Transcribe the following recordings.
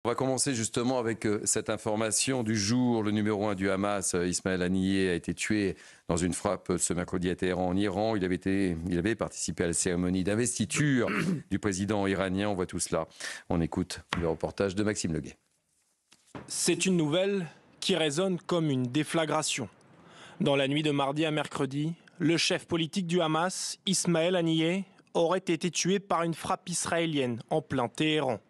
On va commencer justement avec cette information du jour. Le numéro 1 du Hamas, Ismaël Haniyeh, a été tué dans une frappe ce mercredi à Téhéran, en Iran. Il avait participé à la cérémonie d'investiture du président iranien. On voit tout cela. On écoute le reportage de Maxime Leguet. C'est une nouvelle qui résonne comme une déflagration. Dans la nuit de mardi à mercredi, le chef politique du Hamas, Ismaël Haniyeh, aurait été tué par une frappe israélienne en plein Téhéran.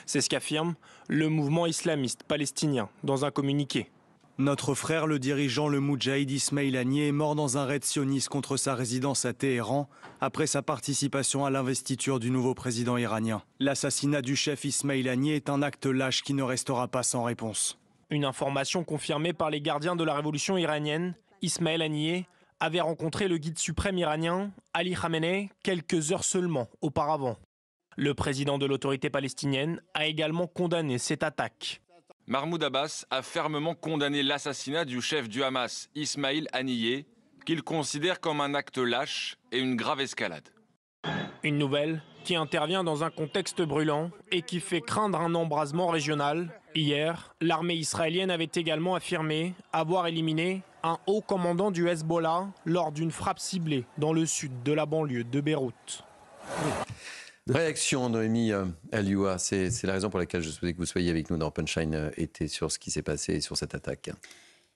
C'est ce qu'affirme le mouvement islamiste palestinien dans un communiqué. Notre frère, le dirigeant, le Moudjahid Ismaël Haniyeh, est mort dans un raid sioniste contre sa résidence à Téhéran après sa participation à l'investiture du nouveau président iranien. L'assassinat du chef Ismaël Haniyeh est un acte lâche qui ne restera pas sans réponse. Une information confirmée par les gardiens de la révolution iranienne, Ismaël Haniyeh avait rencontré le guide suprême iranien, Ali Khamenei, quelques heures seulement auparavant. Le président de l'autorité palestinienne a également condamné cette attaque. Mahmoud Abbas a fermement condamné l'assassinat du chef du Hamas, Ismaël Haniyeh, qu'il considère comme un acte lâche et une grave escalade. Une nouvelle qui intervient dans un contexte brûlant et qui fait craindre un embrasement régional. Hier, l'armée israélienne avait également affirmé avoir éliminé un haut commandant du Hezbollah lors d'une frappe ciblée dans le sud de la banlieue de Beyrouth. Réaction, Noémie Alioua, c'est la raison pour laquelle je souhaitais que vous soyez avec nous dans Punchline été sur ce qui s'est passé et sur cette attaque.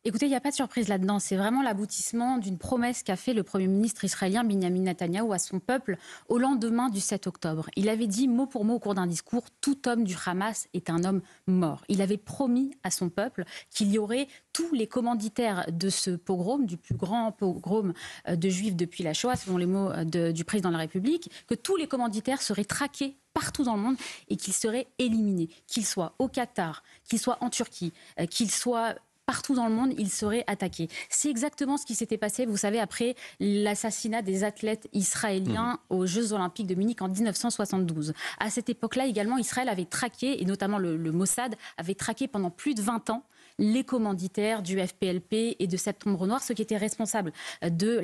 Écoutez, il n'y a pas de surprise là-dedans. C'est vraiment l'aboutissement d'une promesse qu'a fait le Premier ministre israélien Benyamin Netanyahou à son peuple au lendemain du 7 octobre. Il avait dit mot pour mot au cours d'un discours « Tout homme du Hamas est un homme mort ». Il avait promis à son peuple qu'il y aurait tous les commanditaires de ce pogrom, du plus grand pogrom de juifs depuis la Shoah, selon les mots du président de la République, que tous les commanditaires seraient traqués partout dans le monde et qu'ils seraient éliminés. Qu'ils soient au Qatar, qu'ils soient en Turquie, qu'ils soient partout dans le monde, il serait attaqué. C'est exactement ce qui s'était passé, vous savez, après l'assassinat des athlètes israéliens aux Jeux Olympiques de Munich en 1972. À cette époque-là, également, Israël avait traqué, et notamment le Mossad, avait traqué pendant plus de 20 ans les commanditaires du FPLP et de Septembre Noir, ceux qui étaient responsables de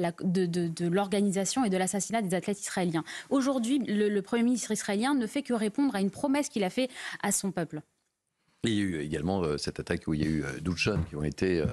l'organisation et de l'assassinat des athlètes israéliens. Aujourd'hui, le Premier ministre israélien ne fait que répondre à une promesse qu'il a faite à son peuple. Et il y a eu également cette attaque où il y a eu 12 jeunes qui ont été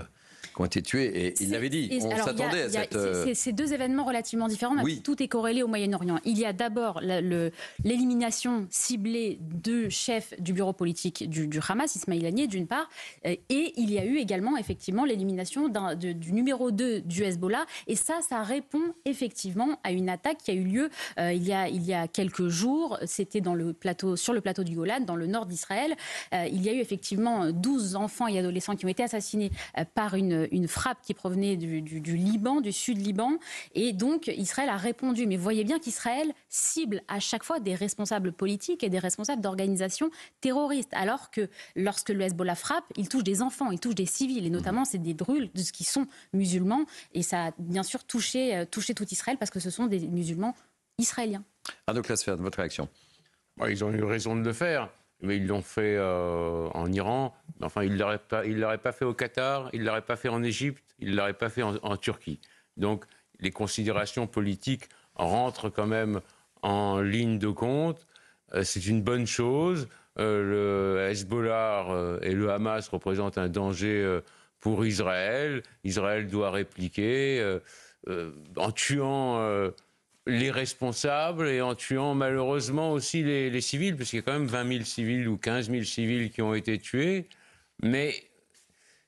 tués. Et il l'avait dit, on s'attendait à cette... C'est deux événements relativement différents, mais oui. Tout est corrélé au Moyen-Orient. Il y a d'abord l'élimination ciblée de chefs du bureau politique du Hamas, Ismaël Haniyeh, d'une part, et il y a eu également effectivement l'élimination du numéro 2 du Hezbollah. Et ça répond effectivement à une attaque qui a eu lieu il y a quelques jours. C'était sur le plateau du Golan, dans le nord d'Israël. Il y a eu effectivement 12 enfants et adolescents qui ont été assassinés par une frappe qui provenait du Liban, du sud-Liban. Et donc, Israël a répondu. Mais vous voyez bien qu'Israël cible à chaque fois des responsables politiques et des responsables d'organisations terroristes. Alors que lorsque le Hezbollah frappe, il touche des enfants, il touche des civils. Et notamment, c'est des drules qui sont musulmans. Et ça a bien sûr touché tout Israël parce que ce sont des musulmans israéliens. Arnaud Clasfeld, votre réaction? Ils ont eu raison de le faire. Mais ils l'ont fait en Iran. Enfin, ils ne l'auraient pas fait au Qatar, ils ne l'auraient pas fait en Égypte, ils ne l'auraient pas fait en Turquie. Donc, les considérations politiques rentrent quand même en ligne de compte. C'est une bonne chose. Le Hezbollah et le Hamas représentent un danger pour Israël. Israël doit répliquer en tuant... les responsables et en tuant malheureusement aussi les civils, parce qu'il y a quand même 20 000 civils ou 15 000 civils qui ont été tués. Mais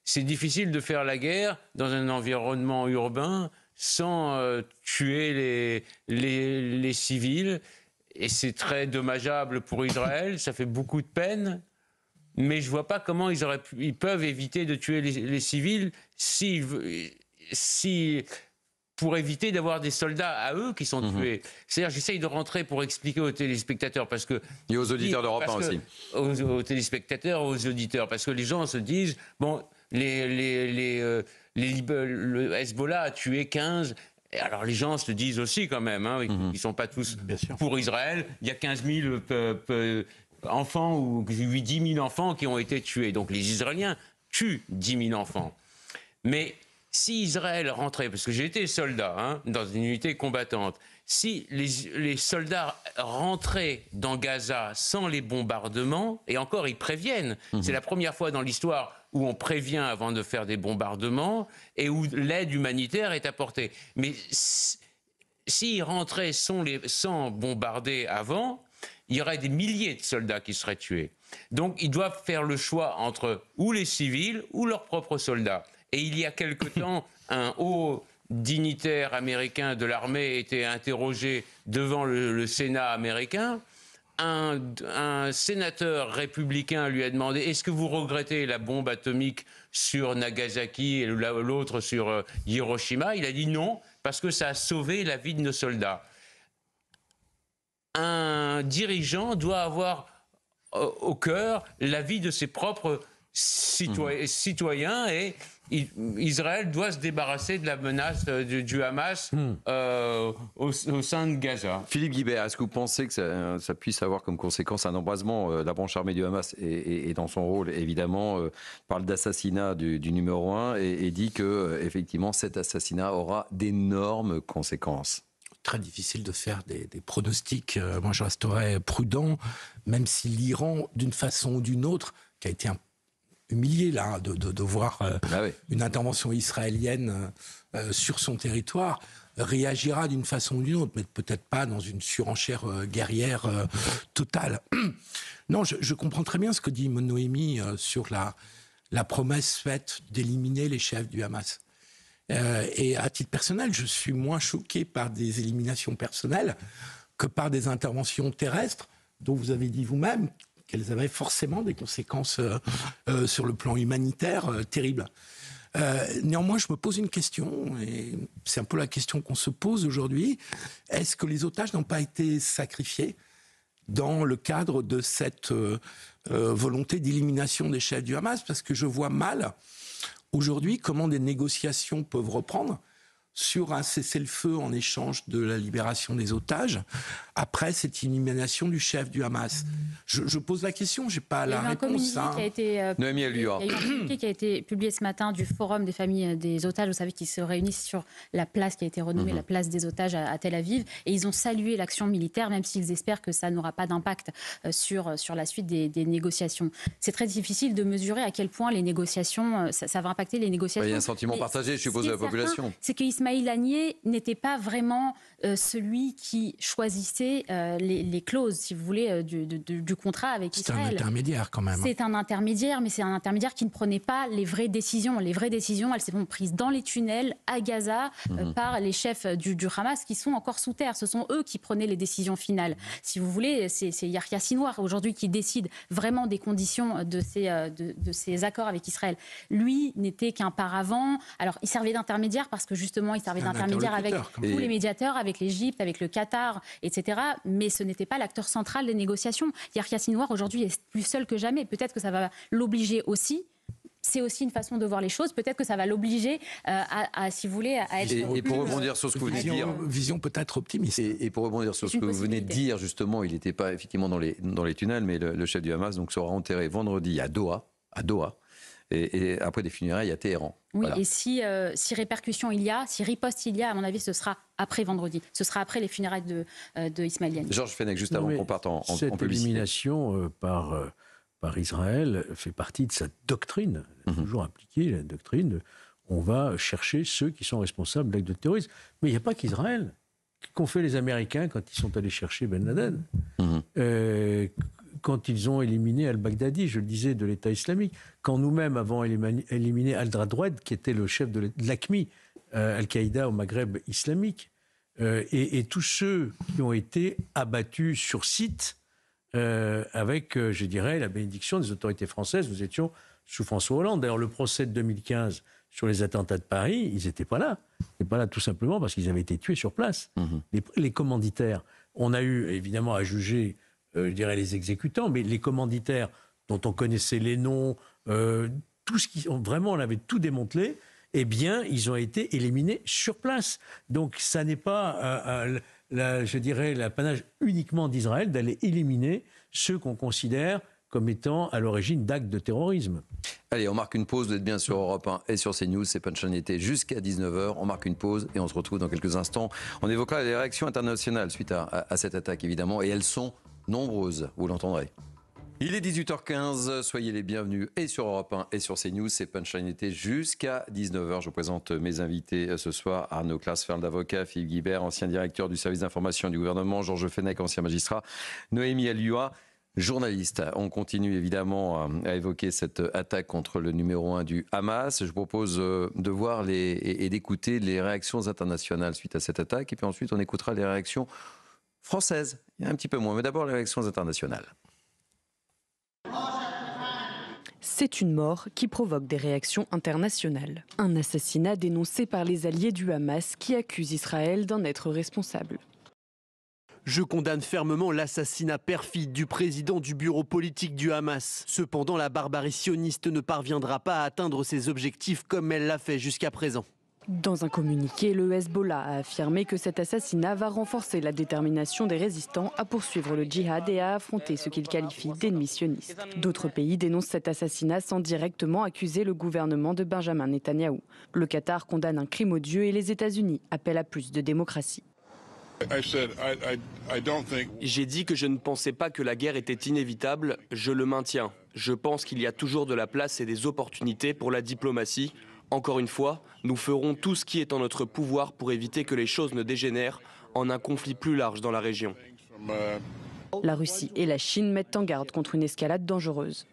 c'est difficile de faire la guerre dans un environnement urbain sans tuer les civils. Et c'est très dommageable pour Israël, ça fait beaucoup de peine. Mais je ne vois pas comment ils peuvent éviter de tuer les civils pour éviter d'avoir des soldats à eux qui sont tués. C'est-à-dire, j'essaye de rentrer pour expliquer aux téléspectateurs, parce que... Et aux auditeurs d'Europe 1 aussi. Aux téléspectateurs, aux auditeurs, parce que les gens se disent, bon, le Hezbollah a tué 15... Et alors les gens se disent aussi quand même, ils ne sont pas tous pour Israël, il y a 15 000 enfants ou 10 000 enfants qui ont été tués. Donc les Israéliens tuent 10 000 enfants. Mais... si Israël rentrait, parce que j'ai été soldat dans une unité combattante, si les soldats rentraient dans Gaza sans les bombardements, et encore ils préviennent, c'est la première fois dans l'histoire où on prévient avant de faire des bombardements et où l'aide humanitaire est apportée. Mais s'ils rentraient sans bombarder avant, il y aurait des milliers de soldats qui seraient tués. Donc ils doivent faire le choix entre ou les civils ou leurs propres soldats. Et il y a quelque temps, un haut dignitaire américain de l'armée était interrogé devant le Sénat américain. Un sénateur républicain lui a demandé « Est-ce que vous regrettez la bombe atomique sur Nagasaki et l'autre sur Hiroshima ?» Il a dit non, parce que ça a sauvé la vie de nos soldats. Un dirigeant doit avoir au cœur la vie de ses propres citoyens et Israël doit se débarrasser de la menace du Hamas au sein de Gaza. Philippe Guibert, est-ce que vous pensez que ça puisse avoir comme conséquence un embrasement la branche armée du Hamas et dans son rôle, évidemment, parle d'assassinat du numéro 1 et dit que effectivement cet assassinat aura d'énormes conséquences? Très difficile de faire des pronostics. Moi, je resterai prudent, même si l'Iran, d'une façon ou d'une autre, qui a été humilié là, de voir une intervention israélienne sur son territoire, réagira d'une façon ou d'une autre, mais peut-être pas dans une surenchère guerrière totale. Non, je comprends très bien ce que dit Noémie sur la promesse faite d'éliminer les chefs du Hamas. Et à titre personnel, je suis moins choqué par des éliminations personnelles que par des interventions terrestres, dont vous avez dit vous-même qu'elles avaient forcément des conséquences sur le plan humanitaire terribles. Néanmoins, je me pose une question, et c'est un peu la question qu'on se pose aujourd'hui. Est-ce que les otages n'ont pas été sacrifiés dans le cadre de cette volonté d'élimination des chefs du Hamas? Parce que je vois mal aujourd'hui comment des négociations peuvent reprendre sur un cessez-le-feu en échange de la libération des otages après cette élimination du chef du Hamas. Je pose la question, je n'ai pas la réponse. Noémie Alluard. Il y a eu un communiqué qui a été publié ce matin du Forum des familles des otages. Vous savez qu'ils se réunissent sur la place qui a été renommée la place des otages à Tel Aviv. Et ils ont salué l'action militaire, même s'ils espèrent que ça n'aura pas d'impact sur la suite des négociations. C'est très difficile de mesurer à quel point les négociations, ça va impacter les négociations. Il y a un sentiment partagé, je suppose, de la population. C'est que Ismail Haniyeh n'était pas vraiment celui qui choisissait les clauses, si vous voulez, du contrat avec Israël. C'est un intermédiaire quand même. C'est un intermédiaire, mais c'est un intermédiaire qui ne prenait pas les vraies décisions. Les vraies décisions, elles sont prises dans les tunnels, à Gaza, par les chefs du Hamas qui sont encore sous terre. Ce sont eux qui prenaient les décisions finales. Si vous voulez, c'est Yahya Sinwar aujourd'hui qui décide vraiment des conditions de ces accords avec Israël. Lui n'était qu'un paravent. Alors, il servait d'intermédiaire parce que justement, il servait d'intermédiaire avec tous les médiateurs, avec l'Égypte, avec le Qatar, etc. Mais ce n'était pas l'acteur central des négociations. Yahya Sinwar, aujourd'hui, est plus seul que jamais. Peut-être que ça va l'obliger aussi. C'est aussi une façon de voir les choses. Peut-être que ça va l'obliger si vous voulez, à être... Et pour rebondir sur ce que vous venez de dire... Vision peut-être optimiste. Et pour rebondir sur ce que vous venez de dire, justement, il n'était pas effectivement dans les tunnels, mais le chef du Hamas donc, sera enterré vendredi à Doha, et après des funérailles à Téhéran. Oui, voilà. Et si répercussion il y a, si riposte il y a, à mon avis, ce sera après vendredi. Ce sera après les funérailles de Ismail Haniyeh. Georges Fenech, juste avant qu'on parte en publicité. Cette élimination par Israël fait partie de sa doctrine. Elle est toujours appliquée, la doctrine. On va chercher ceux qui sont responsables d'actes de terrorisme. Mais il n'y a pas qu'Israël. Qu'ont fait les Américains quand ils sont allés chercher Ben Laden quand ils ont éliminé al-Baghdadi, je le disais, de l'État islamique, quand nous-mêmes avons éliminé al-Dradoued, qui était le chef de l'AQMI, Al-Qaïda au Maghreb islamique, et tous ceux qui ont été abattus sur site avec, je dirais, la bénédiction des autorités françaises. Nous étions sous François Hollande. D'ailleurs, le procès de 2015 sur les attentats de Paris, ils n'étaient pas là. Ils n'étaient pas là tout simplement parce qu'ils avaient été tués sur place. Les commanditaires. On a eu, évidemment, à juger... je dirais les exécutants, mais les commanditaires dont on connaissait les noms, tout ce qui, vraiment, on avait tout démantelé, eh bien, ils ont été éliminés sur place. Donc, ça n'est pas, je dirais, l'apanage uniquement d'Israël d'aller éliminer ceux qu'on considère comme étant à l'origine d'actes de terrorisme. Allez, on marque une pause, vous êtes bien sur Europe 1 et sur CNews, c'est Punchline été jusqu'à 19h, on marque une pause et on se retrouve dans quelques instants. On évoquera les réactions internationales suite à cette attaque évidemment, et elles sont nombreuses, vous l'entendrez. Il est 18h15, soyez les bienvenus et sur Europe 1 et sur CNews, c'est Punchline été jusqu'à 19h. Je vous présente mes invités ce soir, Arnaud Klasfeld, avocat, Philippe Guibert, ancien directeur du service d'information du gouvernement, Georges Fenech, ancien magistrat, Noémie Alioua, journaliste. On continue évidemment à évoquer cette attaque contre le numéro 1 du Hamas. Je vous propose de voir et d'écouter les réactions internationales suite à cette attaque, et puis ensuite on écoutera les réactions françaises, il y a un petit peu moins, mais d'abord les réactions internationales. C'est une mort qui provoque des réactions internationales. Un assassinat dénoncé par les alliés du Hamas qui accusent Israël d'en être responsable. Je condamne fermement l'assassinat perfide du président du bureau politique du Hamas. Cependant, la barbarie sioniste ne parviendra pas à atteindre ses objectifs comme elle l'a fait jusqu'à présent. Dans un communiqué, le Hezbollah a affirmé que cet assassinat va renforcer la détermination des résistants à poursuivre le djihad et à affronter ce qu'il qualifie d'ennemis sionistes. D'autres pays dénoncent cet assassinat sans directement accuser le gouvernement de Benjamin Netanyahou. Le Qatar condamne un crime odieux et les États-Unis appellent à plus de démocratie. J'ai dit que je ne pensais pas que la guerre était inévitable, je le maintiens. Je pense qu'il y a toujours de la place et des opportunités pour la diplomatie. Encore une fois, nous ferons tout ce qui est en notre pouvoir pour éviter que les choses ne dégénèrent en un conflit plus large dans la région. La Russie et la Chine mettent en garde contre une escalade dangereuse.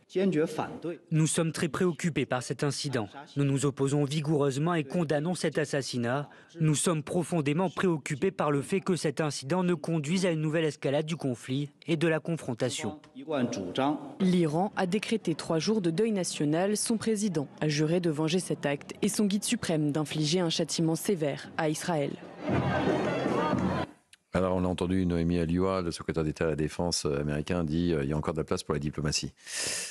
Nous sommes très préoccupés par cet incident. Nous nous opposons vigoureusement et condamnons cet assassinat. Nous sommes profondément préoccupés par le fait que cet incident ne conduise à une nouvelle escalade du conflit et de la confrontation. L'Iran a décrété 3 jours de deuil national. Son président a juré de venger cet acte et son guide suprême d'infliger un châtiment sévère à Israël. Alors on a entendu Noémie Alioua, le secrétaire d'État à la Défense américain, dit il y a encore de la place pour la diplomatie.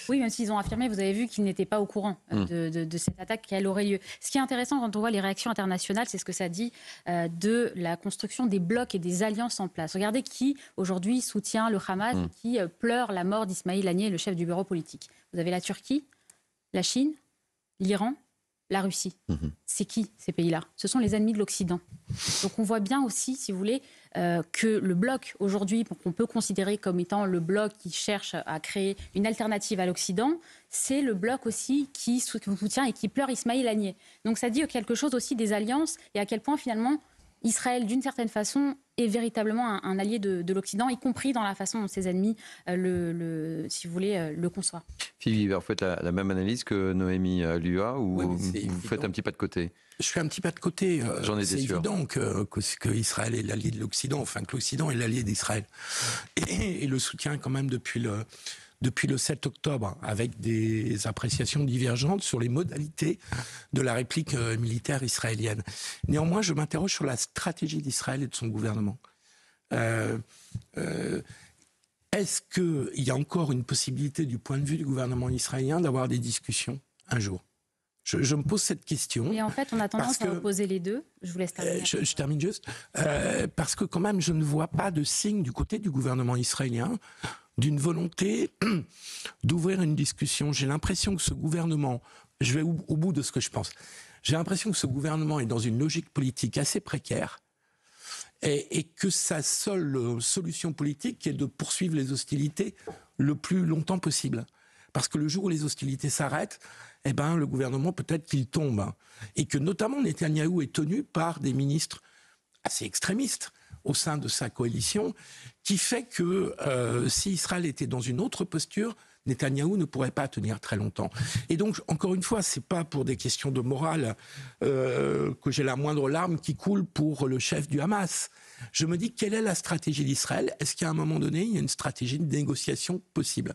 Oui, même s'ils ont affirmé, vous avez vu qu'ils n'étaient pas au courant de cette attaque qu'elle aurait lieu. Ce qui est intéressant quand on voit les réactions internationales, c'est ce que ça dit de la construction des blocs et des alliances en place. Regardez qui aujourd'hui soutient le Hamas, qui pleure la mort d'Ismail Haniyeh, le chef du bureau politique. Vous avez la Turquie, la Chine, l'Iran, la Russie. C'est qui ces pays-là? Ce sont les ennemis de l'Occident. Donc on voit bien aussi, si vous voulez, que le bloc aujourd'hui, qu'on peut considérer comme étant le bloc qui cherche à créer une alternative à l'Occident, c'est le bloc aussi qui soutient et qui pleure Ismail Haniyeh. Donc ça dit quelque chose aussi des alliances et à quel point finalement Israël, d'une certaine façon, est véritablement un allié de l'Occident, y compris dans la façon dont ses ennemis, si vous voulez, le conçoient. Philippe, vous faites la même analyse que Noémie Alioua ou vous faites un petit pas de côté? Je fais un petit pas de côté. J'en étais sûr. C'est évident que Israël est l'allié de l'Occident, enfin que l'Occident est l'allié d'Israël. Et le soutien quand même depuis le 7 octobre, avec des appréciations divergentes sur les modalités de la réplique militaire israélienne. Néanmoins, je m'interroge sur la stratégie d'Israël et de son gouvernement. Est-ce qu'il y a encore une possibilité, du point de vue du gouvernement israélien, d'avoir des discussions un jour ? Je me pose cette question. Et en fait, on a tendance à opposer les deux. Je vous laisse terminer. Je termine juste. Parce que quand même, je ne vois pas de signe du côté du gouvernement israélien d'une volonté d'ouvrir une discussion. J'ai l'impression que ce gouvernement, je vais au bout de ce que je pense, j'ai l'impression que ce gouvernement est dans une logique politique assez précaire et que sa seule solution politique est de poursuivre les hostilités le plus longtemps possible. Parce que le jour où les hostilités s'arrêtent, eh ben, le gouvernement peut-être qu'il tombe. Et que notamment Netanyahou est tenu par des ministres assez extrémistes au sein de sa coalition, qui fait que si Israël était dans une autre posture, Netanyahou ne pourrait pas tenir très longtemps. Et donc, encore une fois, c'est pas pour des questions de morale que j'ai la moindre larme qui coule pour le chef du Hamas. Je me dis, quelle est la stratégie d'Israël? Est-ce qu'à un moment donné, il y a une stratégie de négociation possible?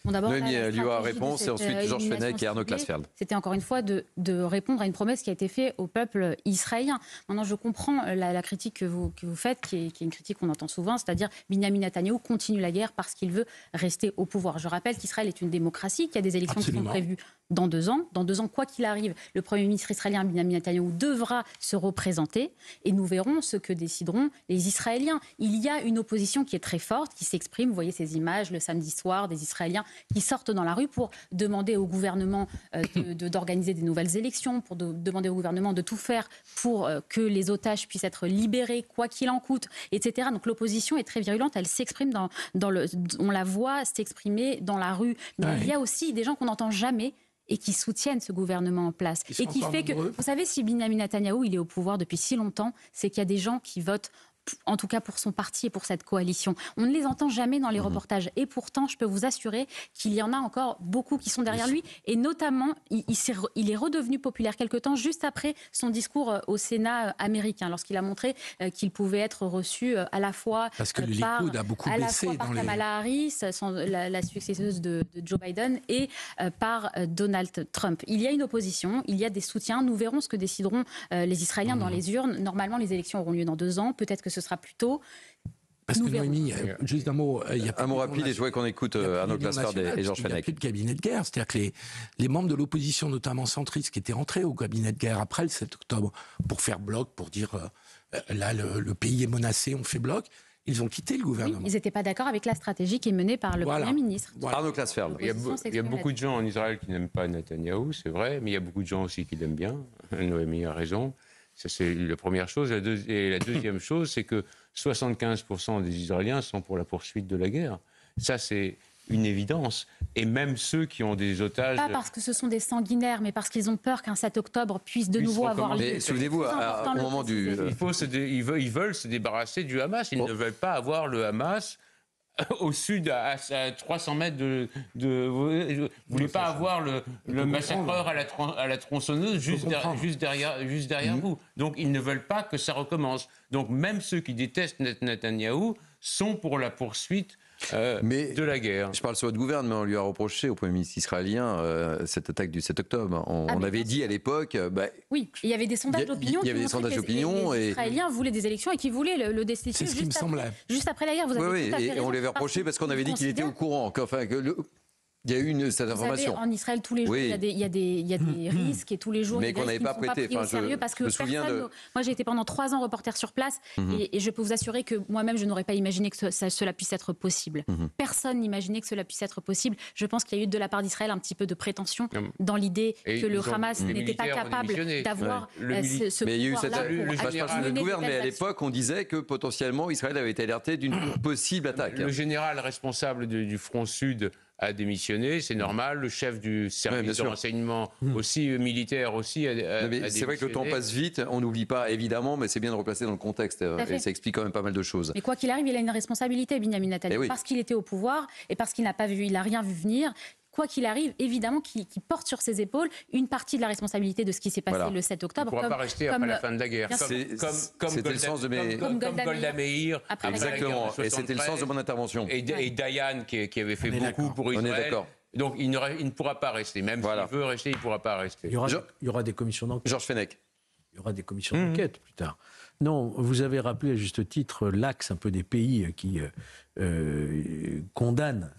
Bon, d'abord, Noémie Alioua réponse et ensuite Georges Fenech et Arnaud Klasfeld. C'était encore une fois de répondre à une promesse qui a été faite au peuple israélien. Maintenant, je comprends la critique que vous faites, qui est une critique qu'on entend souvent, c'est-à-dire Binyamin Netanyahou continue la guerre parce qu'il veut rester au pouvoir. Je rappelle qu'Israël est une démocratie, qu'il y a des élections qui sont prévues dans 2 ans. Dans 2 ans, quoi qu'il arrive, le Premier ministre israélien Benjamin Netanyahou devra se représenter et nous verrons ce que décideront les Israéliens. Il y a une opposition qui est très forte, qui s'exprime. Vous voyez ces images le samedi soir des Israéliens qui sortent dans la rue pour demander au gouvernement d'organiser des nouvelles élections, pour demander au gouvernement de tout faire pour que les otages puissent être libérés, quoi qu'il en coûte, etc. Donc l'opposition est très virulente, elle s'exprime on la voit s'exprimer dans la rue. Mais il y a aussi des gens qu'on n'entend jamais et qui soutiennent ce gouvernement en place. Et qui fait que, vous savez, si Benjamin Netanyahou il est au pouvoir depuis si longtemps, c'est qu'il y a des gens qui votent en tout cas pour son parti et pour cette coalition. On ne les entend jamais dans les reportages. Et pourtant, je peux vous assurer qu'il y en a encore beaucoup qui sont derrière lui. Et notamment, il est redevenu populaire quelque temps, juste après son discours au Sénat américain, lorsqu'il a montré qu'il pouvait être reçu à la fois parce que le Likoud a beaucoup baissé par Kamala Harris, la successeuse de Joe Biden, et par Donald Trump. Il y a une opposition, il y a des soutiens. Nous verrons ce que décideront les Israéliens dans les urnes. Normalement, les élections auront lieu dans 2 ans. Peut-être que ce sera plus tôt. Parce que Noémie, juste un mot. Un mot rapide et je voudrais qu'on écoute Arnaud Glassford et Georges Fenech. Il n'y a plus de cabinet de guerre. C'est-à-dire que les membres de l'opposition, notamment centristes, qui étaient rentrés au cabinet de guerre après le 7 octobre pour faire bloc, pour dire là, le pays est menacé, on fait bloc, ils ont quitté le gouvernement. Oui, ils n'étaient pas d'accord avec la stratégie qui est menée par le Premier ministre. Arnaud Glassford. Il y a beaucoup de gens en Israël qui n'aiment pas Netanyahou, c'est vrai, mais il y a beaucoup de gens aussi qui l'aiment bien. Noémie a raison. Ça, c'est la première chose. Et la deuxième chose, c'est que 75% des Israéliens sont pour la poursuite de la guerre. Ça, c'est une évidence. Et même ceux qui ont des otages... Pas parce que ce sont des sanguinaires, mais parce qu'ils ont peur qu'un 7 octobre puisse de nouveau avoir lieu. Souvenez-vous, au moment du... Ils veulent se débarrasser du Hamas. Ils ne veulent pas avoir le Hamas au sud, à 300 mètres vous ne voulez pas avoir le massacreur à la tronçonneuse juste derrière vous. Donc ils ne veulent pas que ça recommence. Donc même ceux qui détestent Netanyahou sont pour la poursuite de la guerre. Je parle sur votre gouvernement, on lui a reproché au Premier ministre israélien cette attaque du 7 octobre. On avait dit à l'époque... oui, il y avait des sondages d'opinion qui montraient que les Israéliens voulaient des élections et qui voulaient le destituer juste après la guerre. Vous avez tout à fait raison. Et on l'avait reproché parce qu'on avait dit qu'il était au courant. Il y a eu cette information. Vous savez, en Israël, tous les jours, il y a des risques et tous les jours, mais qu'on n'avait pas prêté. Au sérieux parce que moi, j'ai été pendant 3 ans reporter sur place et je peux vous assurer que moi-même, je n'aurais pas imaginé que cela puisse être possible. Personne n'imaginait que cela puisse être possible. Je pense qu'il y a eu de la part d'Israël un petit peu de prétention dans l'idée que le Hamas n'était pas capable d'avoir ce mais il y a eu le gouvernement, mais à l'époque, on disait que potentiellement Israël avait été alerté d'une possible attaque. Le général responsable du front sud a démissionné, c'est normal. Le chef du service de renseignement aussi militaire aussi a démissionné. C'est vrai que le temps passe vite, on n'oublie pas évidemment, mais c'est bien de replacer dans le contexte. Et ça explique quand même pas mal de choses. Mais quoi qu'il arrive, il a une responsabilité, Benjamin Netanyahou, parce qu'il était au pouvoir et parce qu'il n'a rien vu venir. Quoi qu'il arrive, évidemment, qui porte sur ses épaules une partie de la responsabilité de ce qui s'est passé le 7 octobre. Il ne pourra pas rester après la fin de la guerre. C'était le sens de comme Golda Meir. Exactement, et c'était le sens de mon intervention. Et Dayan, qui avait fait beaucoup pour Israël. On est d'accord. Donc il ne pourra pas rester. Même s'il veut rester, il ne pourra pas rester. Il y aura des commissions d'enquête. Georges Fenech. Il y aura des commissions d'enquête plus tard. Non, vous avez rappelé à juste titre l'axe un peu des pays qui condamnent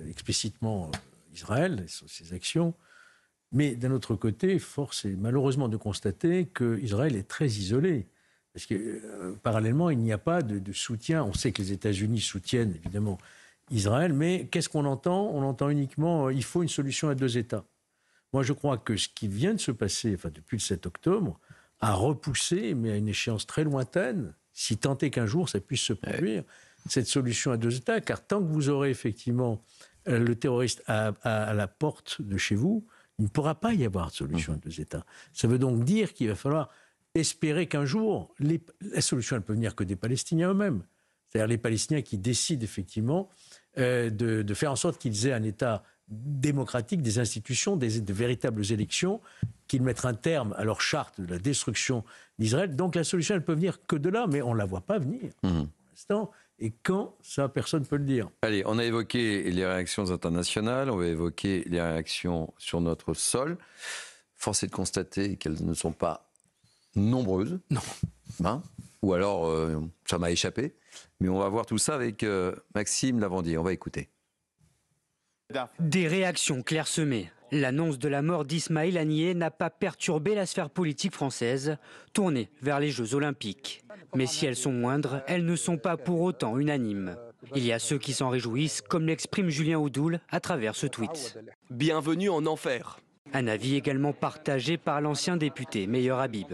explicitement Israël, ses actions, mais d'un autre côté, force est malheureusement de constater qu'Israël est très isolé, parce que parallèlement, il n'y a pas de soutien. On sait que les États-Unis soutiennent évidemment Israël, mais qu'est-ce qu'on entend ? On entend uniquement il faut une solution à 2 États. Moi, je crois que ce qui vient de se passer, depuis le 7 octobre, a repoussé, mais à une échéance très lointaine, si tant est qu'un jour ça puisse se produire, cette solution à 2 États, car tant que vous aurez effectivement le terroriste à la porte de chez vous, il ne pourra pas y avoir de solution à 2 États. Ça veut donc dire qu'il va falloir espérer qu'un jour, la solution, elle peut venir que des Palestiniens eux-mêmes. C'est-à-dire les Palestiniens qui décident effectivement de faire en sorte qu'ils aient un État démocratique, des institutions, de véritables élections, qu'ils mettent un terme à leur charte de la destruction d'Israël. Donc la solution, elle peut venir que de là, mais on ne la voit pas venir pour l'instant. Et quand, ça, personne ne peut le dire. Allez, on a évoqué les réactions internationales, on va évoquer les réactions sur notre sol. Force est de constater qu'elles ne sont pas nombreuses. Non. Ou alors, ça m'a échappé. Mais on va voir tout ça avec Maxime Lavandier. On va écouter. Des réactions clairsemées. L'annonce de la mort d'Ismaël Haniyeh n'a pas perturbé la sphère politique française, tournée vers les Jeux Olympiques. Mais si elles sont moindres, elles ne sont pas pour autant unanimes. Il y a ceux qui s'en réjouissent, comme l'exprime Julien Oudoul à travers ce tweet. Bienvenue en enfer. Un avis également partagé par l'ancien député Meyer Habib.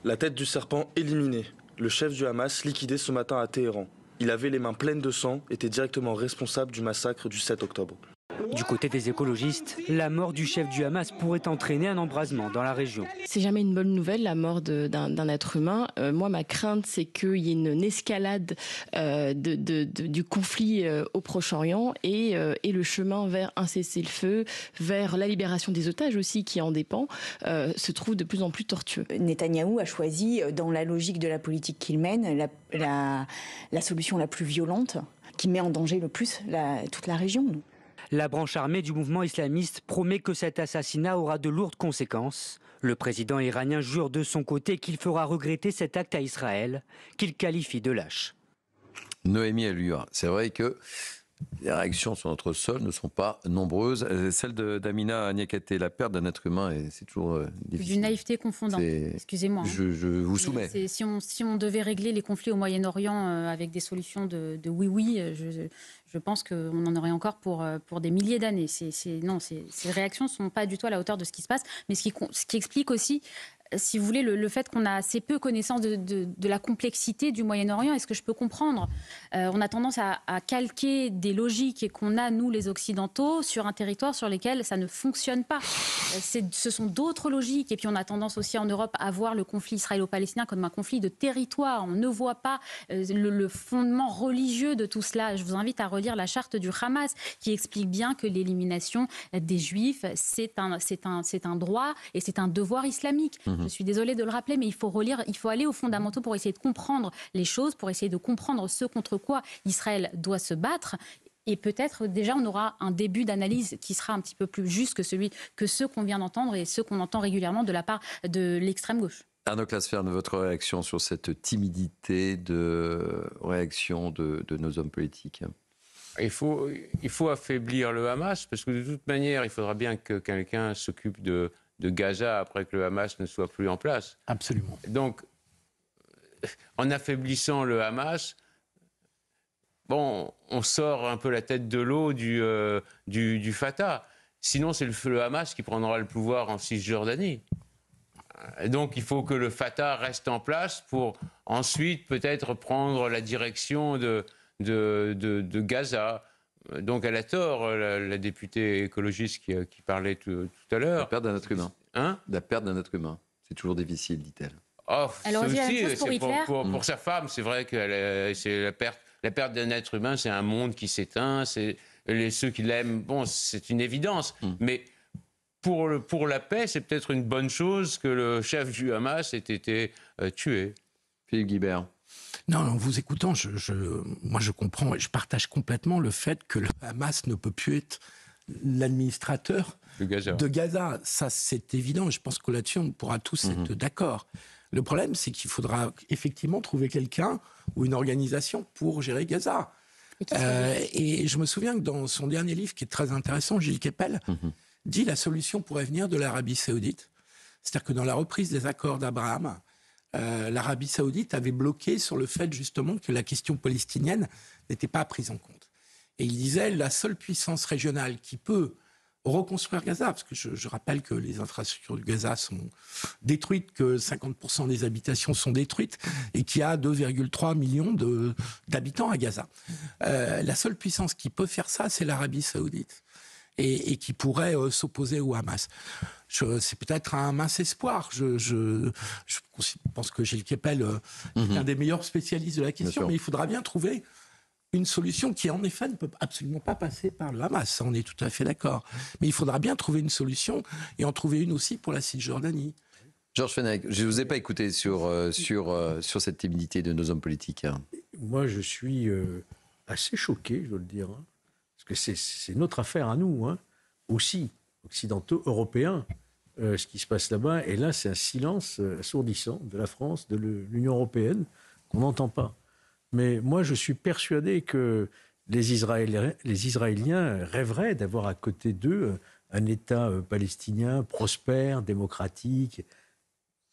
La tête du serpent éliminée. Le chef du Hamas liquidé ce matin à Téhéran. Il avait les mains pleines de sang, était directement responsable du massacre du 7 octobre. Du côté des écologistes, la mort du chef du Hamas pourrait entraîner un embrasement dans la région. C'est jamais une bonne nouvelle, la mort d'un être humain. Moi, ma crainte, c'est qu'il y ait une escalade du conflit au Proche-Orient et le chemin vers un cessez-le-feu, vers la libération des otages aussi, qui en dépend, se trouve de plus en plus tortueux. Netanyahou a choisi, dans la logique de la politique qu'il mène, la solution la plus violente, qui met en danger le plus toute la région. La branche armée du mouvement islamiste promet que cet assassinat aura de lourdes conséquences. Le président iranien jure de son côté qu'il fera regretter cet acte à Israël, qu'il qualifie de lâche. Noémie Alluha, c'est vrai que les réactions sur notre sol ne sont pas nombreuses. Celle d'Amina Niakaté, la perte d'un être humain, c'est toujours difficile. D'une naïveté confondante, excusez-moi. Je vous soumets. Si on devait régler les conflits au Moyen-Orient avec des solutions de oui-oui, je pense qu'on en aurait encore pour des milliers d'années. Ces réactions ne sont pas du tout à la hauteur de ce qui se passe, mais ce qui explique aussi, si vous voulez, le fait qu'on a assez peu connaissance de la complexité du Moyen-Orient. Est-ce que je peux comprendre on a tendance à calquer des logiques qu'on a, nous, les Occidentaux, sur un territoire sur lequel ça ne fonctionne pas. Ce sont d'autres logiques. Et puis on a tendance aussi en Europe à voir le conflit israélo-palestinien comme un conflit de territoire. On ne voit pas le fondement religieux de tout cela. Je vous invite à relire la charte du Hamas qui explique bien que l'élimination des Juifs, c'est un droit et c'est un devoir islamique. Je suis désolée de le rappeler, mais il faut aller aux fondamentaux pour essayer de comprendre les choses, pour essayer de comprendre ce contre quoi Israël doit se battre. Et peut-être déjà on aura un début d'analyse qui sera un petit peu plus juste que ceux qu'on vient d'entendre et ceux qu'on entend régulièrement de la part de l'extrême gauche. Arnaud Klasfern, votre réaction sur cette timidité de réaction de nos hommes politiques? Il faut affaiblir le Hamas, parce que de toute manière, il faudra bien que quelqu'un s'occupe de Gaza après que le Hamas ne soit plus en place. Absolument. Donc, en affaiblissant le Hamas, bon, on sort un peu la tête de l'eau du Fatah. Sinon, c'est le Hamas qui prendra le pouvoir en Cisjordanie. Donc, il faut que le Fatah reste en place pour ensuite peut-être prendre la direction de Gaza. Donc, elle a tort, la députée écologiste qui parlait tout à l'heure. La perte d'un être humain. Hein? La perte d'un être humain. C'est toujours difficile, dit-elle. Oh, alors, pour sa femme, c'est vrai que c'est la perte d'un être humain, c'est un monde qui s'éteint. Ceux qui l'aiment, bon, c'est une évidence. Mais pour la paix, c'est peut-être une bonne chose que le chef du Hamas ait été tué. Philippe Guibert. Non, en vous écoutant, moi je comprends et je partage complètement le fait que le Hamas ne peut plus être l'administrateur de Gaza. Ça, c'est évident. Je pense que là-dessus, on pourra tous être d'accord. Le problème, c'est qu'il faudra effectivement trouver quelqu'un ou une organisation pour gérer Gaza. Et je me souviens que dans son dernier livre, qui est très intéressant, Gilles Kepel dit la solution pourrait venir de l'Arabie Saoudite. C'est-à-dire que dans la reprise des accords d'Abraham, l'Arabie Saoudite avait bloqué sur le fait justement que la question palestinienne n'était pas prise en compte. Et il disait la seule puissance régionale qui peut reconstruire Gaza, parce que je rappelle que les infrastructures du Gaza sont détruites, que 50% des habitations sont détruites et qu'il y a 2,3 millions d'habitants à Gaza. La seule puissance qui peut faire ça, c'est l'Arabie Saoudite. Et qui pourrait s'opposer au Hamas. C'est peut-être un mince espoir. Je pense que Gilles Kepel est un des meilleurs spécialistes de la question, mais il faudra bien trouver une solution qui, en effet, ne peut absolument pas passer par le Hamas. Ça, on est tout à fait d'accord. Mais il faudra bien trouver une solution et en trouver une aussi pour la Cisjordanie. Georges Fenech, je ne vous ai pas écouté sur cette timidité de nos hommes politiques. Moi, je suis assez choqué, je dois le dire. Parce que c'est notre affaire à nous, aussi, occidentaux, européens, ce qui se passe là-bas. Et là, c'est un silence assourdissant de la France, de l'Union européenne, qu'on n'entend pas. Mais moi, je suis persuadé que les Israéliens rêveraient d'avoir à côté d'eux un État palestinien prospère, démocratique.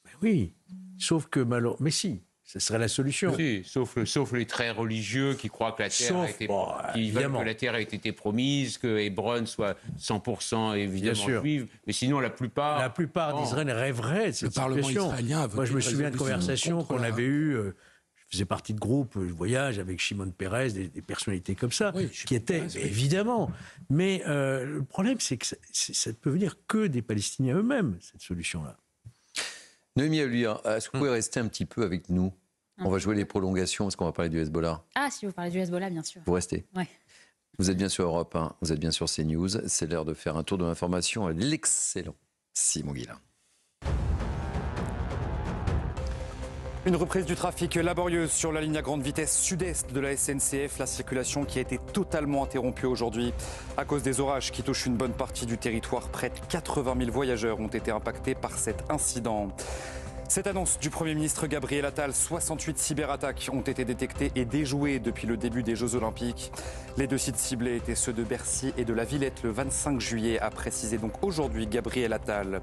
Mais oui, sauf que malheureusement... Mais si, ce serait la solution. Si, sauf les très religieux qui croient que la terre qui veulent que la terre ait été promise, que Hébron soit 100% évidemment juive. Mais sinon, la plupart d'Israël rêveraient de cette situation. Moi, je me souviens de conversations qu'on avait eues. Je faisais partie de groupes, je voyage avec Shimon Peres, des personnalités comme ça, qui étaient, évidemment. Mais le problème, c'est que ça ne peut venir que des Palestiniens eux-mêmes, cette solution-là. Noémie Aluya, est-ce que vous pouvez rester un petit peu avec nous? On va jouer les prolongations, parce qu'on va parler du Hezbollah. Ah, si vous parlez du Hezbollah, bien sûr. Vous restez? Oui. Vous êtes bien sur Europe 1, vous êtes bien sur CNews. C'est l'heure de faire un tour de l'information à l'excellent Simon Guillain. Une reprise du trafic laborieuse sur la ligne à grande vitesse sud-est de la SNCF, la circulation qui a été totalement interrompue aujourd'hui à cause des orages qui touchent une bonne partie du territoire. Près de 80 000 voyageurs ont été impactés par cet incident. Cette annonce du Premier ministre Gabriel Attal, 68 cyberattaques ont été détectées et déjouées depuis le début des Jeux Olympiques. Les 2 sites ciblés étaient ceux de Bercy et de la Villette le 25 juillet, a précisé donc aujourd'hui Gabriel Attal.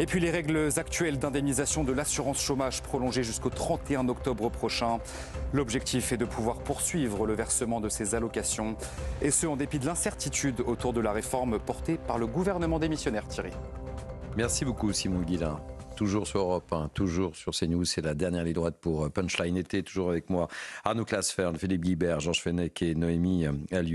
Et puis les règles actuelles d'indemnisation de l'assurance chômage prolongées jusqu'au 31 octobre prochain. L'objectif est de pouvoir poursuivre le versement de ces allocations, et ce en dépit de l'incertitude autour de la réforme portée par le gouvernement démissionnaire. Thierry. Merci beaucoup Simon Guillain. Toujours sur Europe 1, toujours sur CNews, c'est la dernière ligne droite pour Punchline été, toujours avec moi Arnaud Clasfern, Philippe Guibert, Georges Fenech et Noémie Aluya.